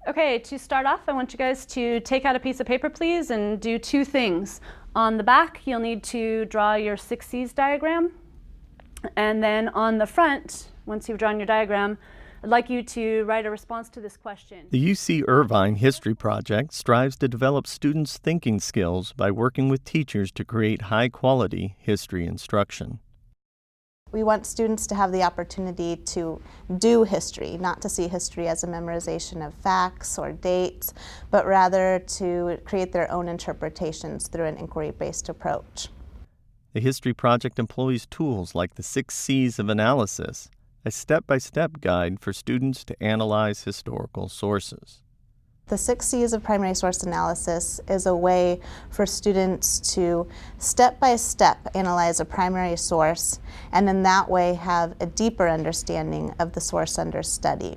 Okay, to start off, I want you guys to take out a piece of paper, please, and do two things. On the back, you'll need to draw your 6 C's diagram. And then on the front, once you've drawn your diagram, I'd like you to write a response to this question. The UC Irvine History Project strives to develop students' thinking skills by working with teachers to create high-quality history instruction. We want students to have the opportunity to do history, not to see history as a memorization of facts or dates, but rather to create their own interpretations through an inquiry-based approach. The History Project employs tools like the 6 C's of analysis, a step-by-step guide for students to analyze historical sources. The 6 C's of primary source analysis is a way for students to step-by-step analyze a primary source and in that way have a deeper understanding of the source under study.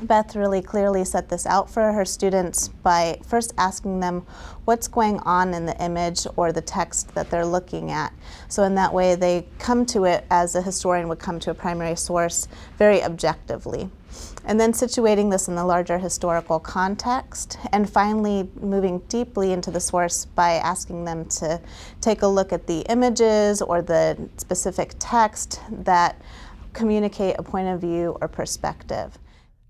Beth really clearly set this out for her students by first asking them what's going on in the image or the text that they're looking at. So in that way they come to it as a historian would come to a primary source very objectively. And then situating this in the larger historical context, and finally moving deeply into the source by asking them to take a look at the images or the specific text that communicate a point of view or perspective.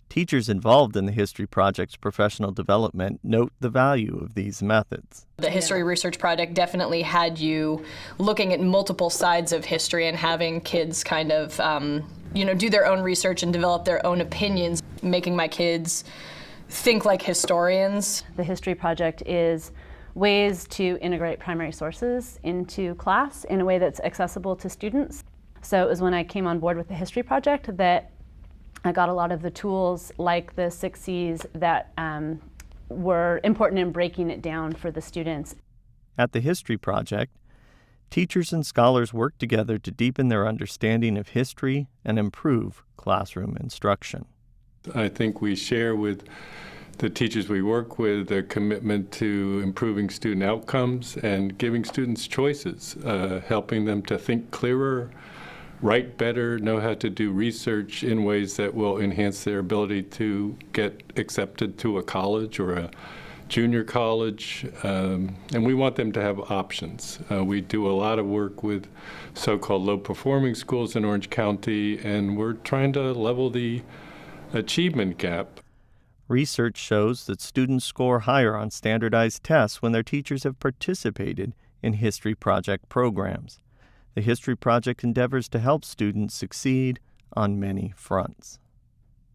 Teachers involved in the History Project's professional development note the value of these methods. The History Research Project definitely had you looking at multiple sides of history and having kids kind of do their own research and develop their own opinions, making my kids think like historians. The History Project is ways to integrate primary sources into class in a way that's accessible to students. So it was when I came on board with the History Project that I got a lot of the tools like the 6 C's that were important in breaking it down for the students. At the History Project, teachers and scholars work together to deepen their understanding of history and improve classroom instruction. I think we share with the teachers we work with a commitment to improving student outcomes and giving students choices, helping them to think clearer, write better, know how to do research in ways that will enhance their ability to get accepted to a college or a junior college, and we want them to have options. We do a lot of work with so-called low-performing schools in Orange County, and we're trying to level the achievement gap. Research shows that students score higher on standardized tests when their teachers have participated in History Project programs. The History Project endeavors to help students succeed on many fronts.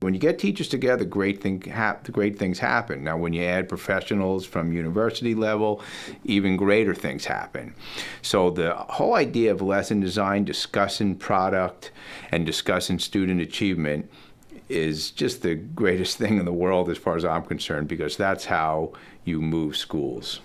When you get teachers together, great things happen. Now, when you add professionals from university level, even greater things happen. So the whole idea of lesson design, discussing product, and discussing student achievement is just the greatest thing in the world as far as I'm concerned, because that's how you move schools.